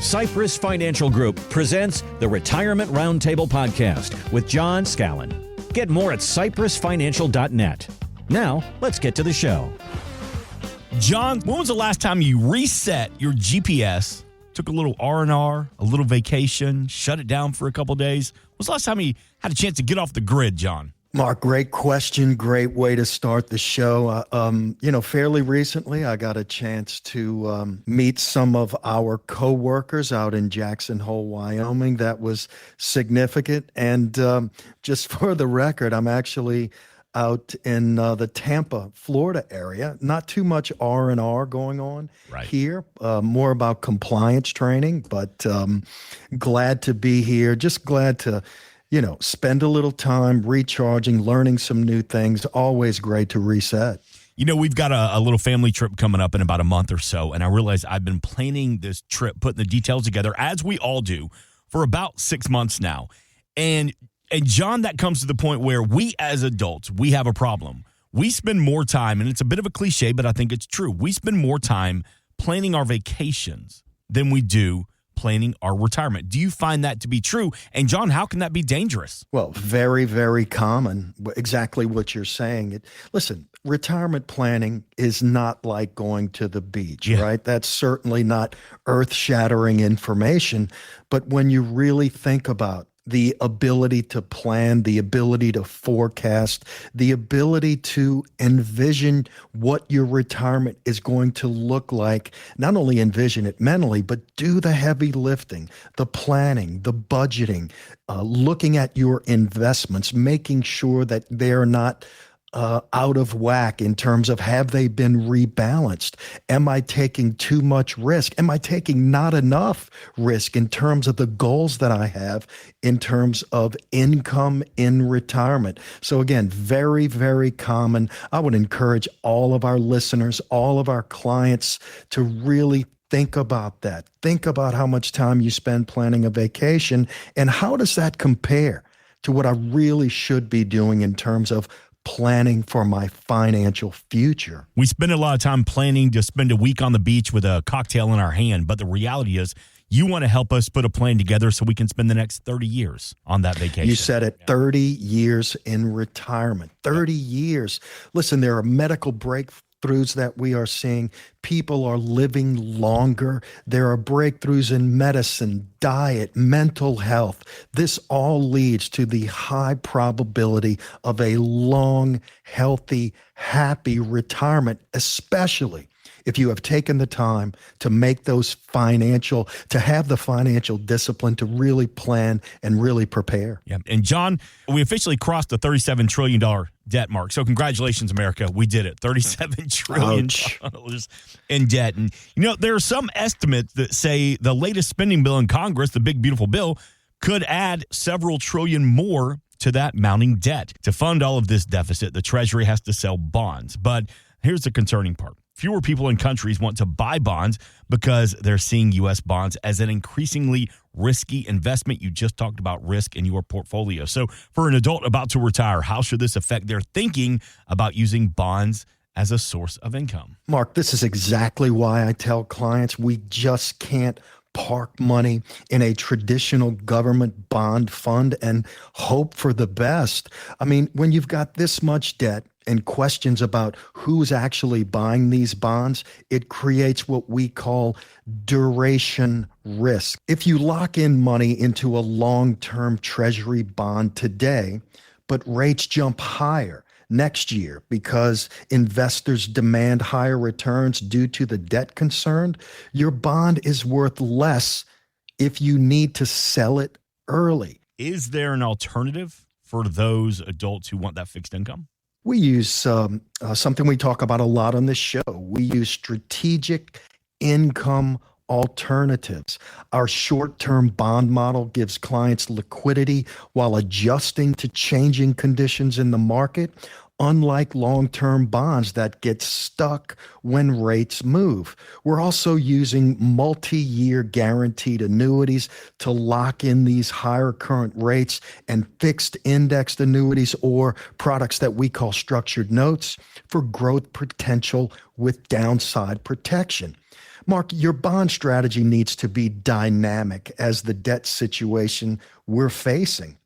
Cypress Financial Group presents the Retirement Roundtable podcast with John Scallan. Get more at cypressfinancial.net. Now, let's get to the show. John, when was the last time you reset your GPS, took a little R&R, a little vacation, shut it down for a couple days? When was the last time you had a chance to get off the grid, John? Mark, great question. Great way to start the show. Fairly recently, I got a chance to meet some of our coworkers out in Jackson Hole, Wyoming. That was significant. And just for the record, I'm actually out in the Tampa, Florida area. Not too much R&R going on here. More about compliance training, but glad to be here. Just glad to spend a little time recharging, learning some new things. Always great to reset. We've got a little family trip coming up in about a month or so, and I realize I've been planning this trip, putting the details together, as we all do, for about 6 months now. And John, that comes to the point where we as adults, we have a problem. We spend more time, and it's a bit of a cliche, but I think it's true. We spend more time planning our vacations than we do planning our retirement. Do you find that to be true? And John, how can that be dangerous? Well, very, very common. Exactly what you're saying. Listen, retirement planning is not like going to the beach, right? That's certainly not earth-shattering information. But when you really think about the ability to plan, the ability to forecast, the ability to envision what your retirement is going to look like, not only envision it mentally, but do the heavy lifting, the planning, the budgeting, looking at your investments, making sure that they're not out of whack in terms of, have they been rebalanced? Am I taking too much risk? Am I taking not enough risk in terms of the goals that I have in terms of income in retirement? So again, very, very common. I would encourage all of our listeners, all of our clients to really think about that. Think about how much time you spend planning a vacation, and how does that compare to what I really should be doing in terms of planning for my financial future. We spend a lot of time planning to spend a week on the beach with a cocktail in our hand, but the reality is you want to help us put a plan together so we can spend the next 30 years on that vacation. You said it, 30 years in retirement, 30 years. Listen, there are medical breakthroughs that we are seeing. People are living longer. There are breakthroughs in medicine, diet, mental health. This all leads to the high probability of a long, healthy, happy retirement, especially if you have taken the time to make to have the financial discipline to really plan and really prepare. Yeah. And John, we officially crossed the $37 trillion debt mark. So congratulations, America. We did it. $37 trillion in debt. And, there are some estimates that say the latest spending bill in Congress, the big, beautiful bill, could add several trillion more to that mounting debt. To fund all of this deficit, the Treasury has to sell bonds. But here's the concerning part. Fewer people in countries want to buy bonds because they're seeing U.S. bonds as an increasingly risky investment. You just talked about risk in your portfolio. So for an adult about to retire, how should this affect their thinking about using bonds as a source of income? Mark, this is exactly why I tell clients we just can't park money in a traditional government bond fund and hope for the best. I mean, when you've got this much debt and questions about who's actually buying these bonds, it creates what we call duration risk. If you lock in money into a long-term treasury bond today, but rates jump higher next year because investors demand higher returns due to the debt concern, your bond is worth less if you need to sell it early. Is there an alternative for those adults who want that fixed income? We use something we talk about a lot on this show. We use strategic income alternatives. Our short-term bond model gives clients liquidity while adjusting to changing conditions in the market, unlike long-term bonds that get stuck when rates move. We're also using multi-year guaranteed annuities to lock in these higher current rates, and fixed indexed annuities, or products that we call structured notes, for growth potential with downside protection. Mark, your bond strategy needs to be dynamic as the debt situation we're facing.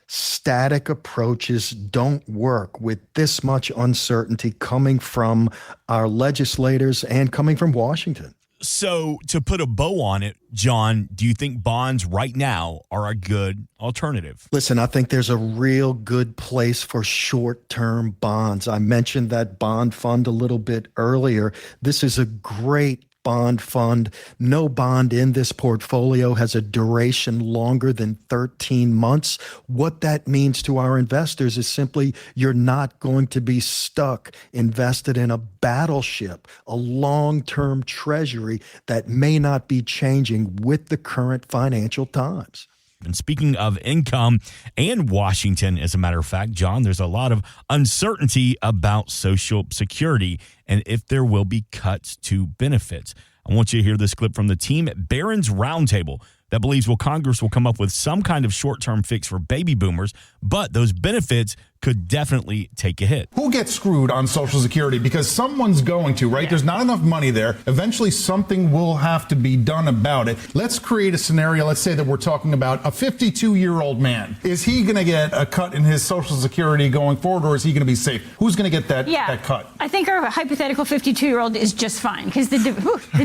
Static approaches don't work with this much uncertainty coming from our legislators and coming from Washington. So to put a bow on it, John, do you think bonds right now are a good alternative? Listen, I think there's a real good place for short-term bonds. I mentioned that bond fund a little bit earlier. This is a great bond fund. No bond in this portfolio has a duration longer than 13 months. What that means to our investors is simply you're not going to be stuck invested in a battleship, a long-term treasury that may not be changing with the current financial times. And speaking of income and Washington, as a matter of fact, John, there's a lot of uncertainty about Social Security and if there will be cuts to benefits. I want you to hear this clip from the team at Barron's Roundtable that believes Congress will come up with some kind of short-term fix for baby boomers, but those benefits could definitely take a hit. Who gets screwed on Social Security? Because someone's going to, right? Yeah. There's not enough money there. Eventually, something will have to be done about it. Let's create a scenario. Let's say that we're talking about a 52-year-old man. Is he going to get a cut in his Social Security going forward, or is he going to be safe? Who's going to get that cut? I think our hypothetical 52-year-old is just fine because the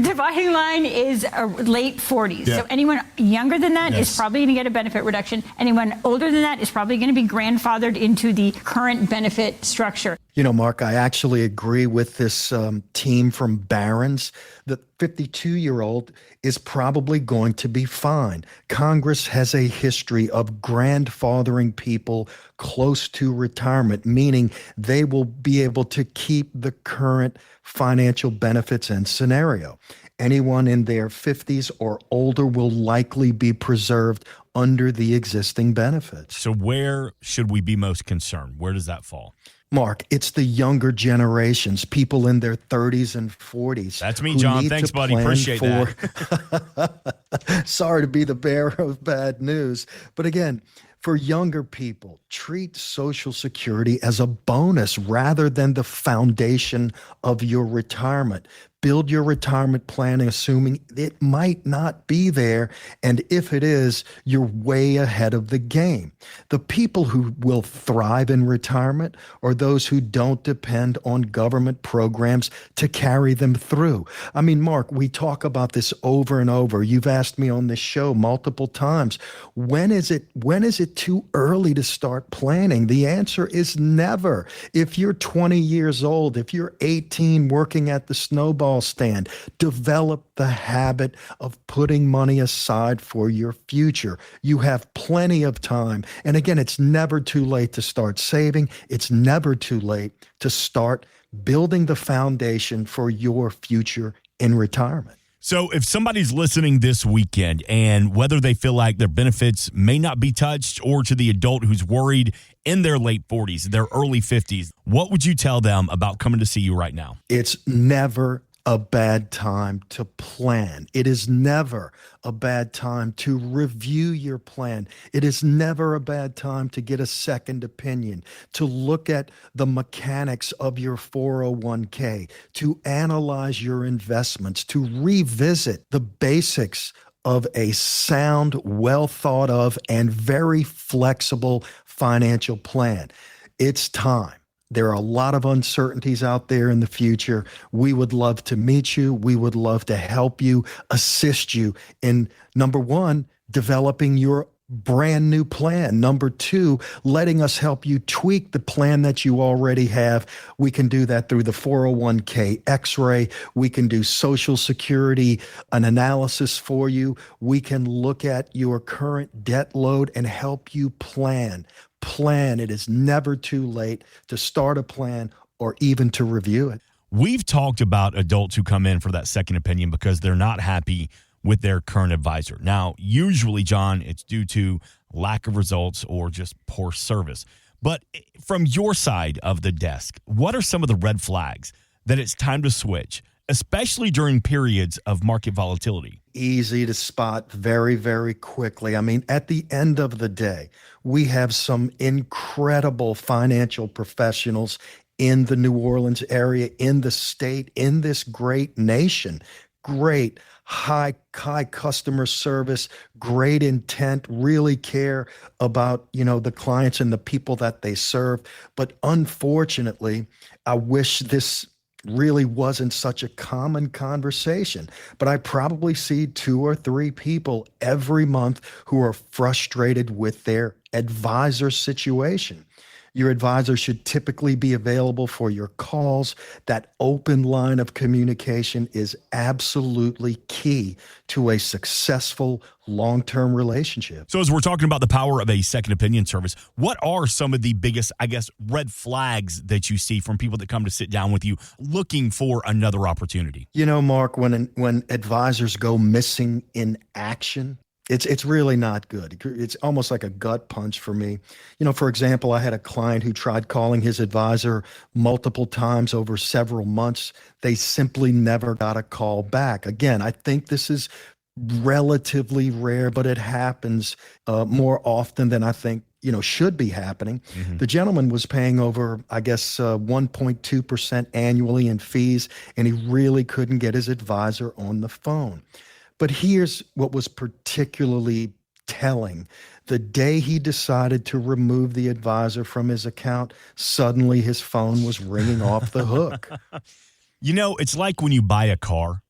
dividing line is late 40s. Yeah. So anyone younger than that is probably going to get a benefit reduction. Anyone older than that is probably going to be grandfathered into the current benefit structure. You know, Mark, I actually agree with this team from Barron's. The 52-year-old is probably going to be fine. Congress has a history of grandfathering people close to retirement, meaning they will be able to keep the current financial benefits and scenario. Anyone in their 50s or older will likely be preserved under the existing benefits. So where should we be most concerned? Where does that fall? Mark, it's the younger generations, people in their 30s and 40s. That's me, John. Thanks, buddy. Appreciate that. Sorry to be the bearer of bad news. But again, for younger people, treat Social Security as a bonus rather than the foundation of your retirement. Build your retirement plan assuming it might not be there, and if it is, you're way ahead of the game. The people who will thrive in retirement are those who don't depend on government programs to carry them through. I mean, Mark, we talk about this over and over. You've asked me on this show multiple times, when is it too early to start planning? The answer is never. If you're 20 years old, if you're 18 working at the snowball stand, develop the habit of putting money aside for your future. You have plenty of time. And again, it's never too late to start saving. It's never too late to start building the foundation for your future in retirement. So if somebody's listening this weekend and whether they feel like their benefits may not be touched, or to the adult who's worried in their late 40s, their early 50s, what would you tell them about coming to see you right now? It's never a bad time to plan. It is never a bad time to review your plan. It is never a bad time to get a second opinion, to look at the mechanics of your 401k, to analyze your investments, to revisit the basics of a sound, well thought of, and very flexible financial plan. It's time. There are a lot of uncertainties out there in the future. We would love to meet you. We would love to help you, assist you in, number one, developing your brand new plan. Number two, letting us help you tweak the plan that you already have. We can do that through the 401k X-ray. We can do Social Security, an analysis for you. We can look at your current debt load and help you plan. It is never too late to start a plan or even to review it. We've talked about adults who come in for that second opinion because they're not happy with their current advisor. Now, usually, John, it's due to lack of results or just poor service. But from your side of the desk, what are some of the red flags that it's time to switch, especially during periods of market volatility? Easy to spot very, very quickly. I mean, at the end of the day, we have some incredible financial professionals in the New Orleans area, in the state, in this great nation. great, high customer service, great intent, really care about, the clients and the people that they serve. But unfortunately, I wish this really wasn't such a common conversation, but I probably see 2 or 3 people every month who are frustrated with their advisor situation. Your advisor should typically be available for your calls. That open line of communication is absolutely key to a successful long-term relationship. So as we're talking about the power of a second opinion service, what are some of the biggest, red flags that you see from people that come to sit down with you looking for another opportunity? Mark, when advisors go missing in action, it's really not good. It's almost like a gut punch for me. For example, I had a client who tried calling his advisor multiple times over several months. They simply never got a call back. Again, I think this is relatively rare, but it happens more often than I think should be happening. Mm-hmm. The gentleman was paying over, 1.2% annually in fees, and he really couldn't get his advisor on the phone. But here's what was particularly telling. The day he decided to remove the advisor from his account, suddenly his phone was ringing off the hook. It's like when you buy a car,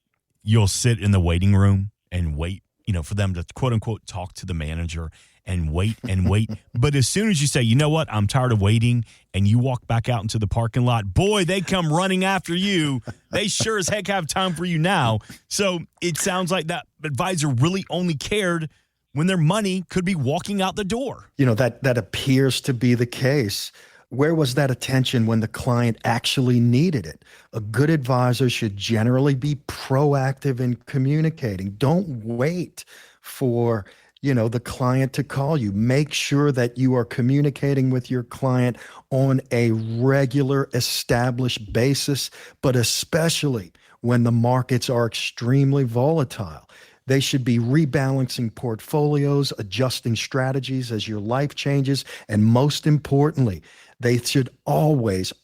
you'll sit in the waiting room and wait, for them to quote unquote talk to the manager and wait and wait. But as soon as you say, you know what, I'm tired of waiting, and you walk back out into the parking lot, boy, they come running after you. They sure as heck have time for you now. So it sounds like that advisor really only cared when their money could be walking out the door. That appears to be the case. Where was that attention when the client actually needed it? A good advisor should generally be proactive in communicating. Don't wait for the client to call you. Make sure that you are communicating with your client on a regular, established basis, but especially when the markets are extremely volatile. They should be rebalancing portfolios, adjusting strategies as your life changes, and most importantly, they should always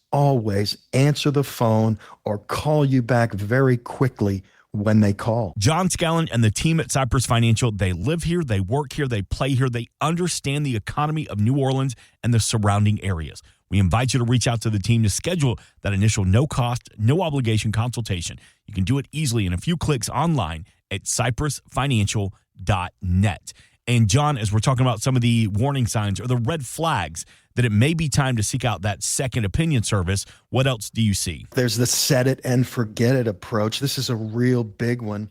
answer the phone or call you back very quickly when they call. John Scallan and the team at Cypress Financial, they live here, they work here, they play here, they understand the economy of New Orleans and the surrounding areas. We invite you to reach out to the team to schedule that initial no-cost, no-obligation consultation. You can do it easily in a few clicks online at cypressfinancial.net. And John, as we're talking about some of the warning signs or the red flags that it may be time to seek out that second opinion service, what else do you see? There's the set it and forget it approach. This is a real big one.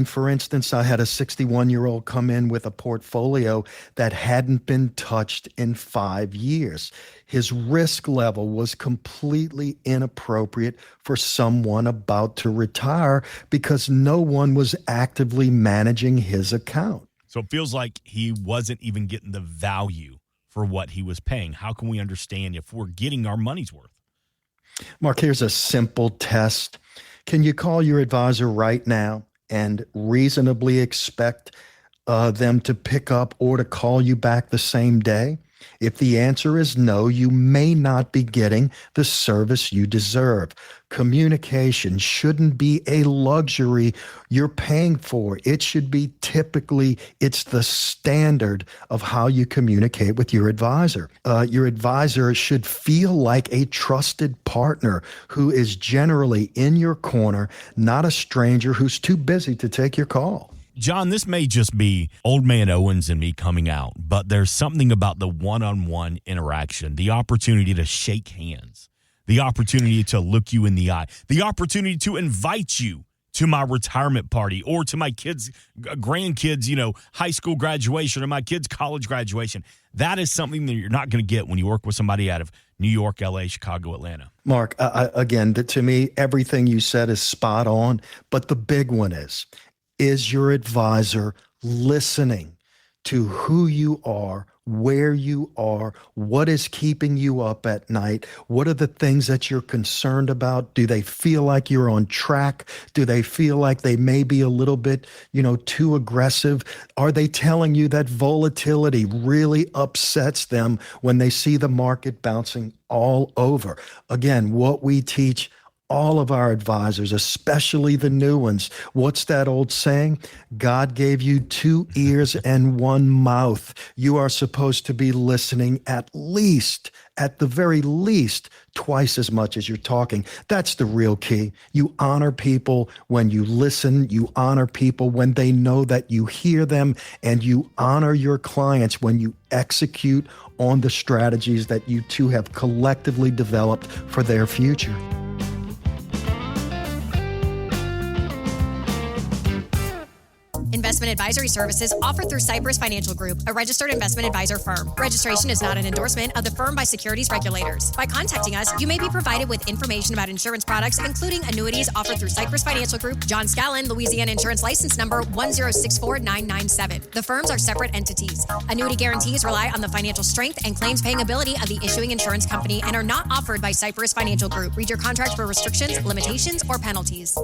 For instance, I had a 61-year-old come in with a portfolio that hadn't been touched in 5 years. His risk level was completely inappropriate for someone about to retire because no one was actively managing his account. So it feels like he wasn't even getting the value for what he was paying. How can we understand if we're getting our money's worth? Mark, here's a simple test. Can you call your advisor right now and reasonably expect them to pick up or to call you back the same day? If the answer is no, you may not be getting the service you deserve. Communication shouldn't be a luxury you're paying for. It should be it's the standard of how you communicate with your advisor. Your advisor should feel like a trusted partner who is generally in your corner, not a stranger who's too busy to take your call. John, this may just be old man Owens and me coming out, but there's something about the one-on-one interaction, the opportunity to shake hands, the opportunity to look you in the eye, the opportunity to invite you to my retirement party or to my kids' grandkids, high school graduation or my kids' college graduation. That is something that you're not going to get when you work with somebody out of New York, LA, Chicago, Atlanta. Mark, again, to me, everything you said is spot on, but the big one is your advisor listening to who you are, where you are, what is keeping you up at night, what are the things that you're concerned about? Do they feel like you're on track? Do they feel like they may be a little bit, too aggressive? Are they telling you that volatility really upsets them when they see the market bouncing all over? Again, what we teach all of our advisors, especially the new ones. What's that old saying? God gave you 2 ears and 1 mouth. You are supposed to be listening at the very least, twice as much as you're talking. That's the real key. You honor people when you listen. You honor people when they know that you hear them. And you honor your clients when you execute on the strategies that you two have collectively developed for their future. Investment advisory services offered through Cypress Financial Group, a registered investment advisor firm. Registration is not an endorsement of the firm by securities regulators. By contacting us, you may be provided with information about insurance products, including annuities offered through Cypress Financial Group, John Scallan, Louisiana Insurance License Number 1064997. The firms are separate entities. Annuity guarantees rely on the financial strength and claims paying ability of the issuing insurance company and are not offered by Cypress Financial Group. Read your contract for restrictions, limitations, or penalties.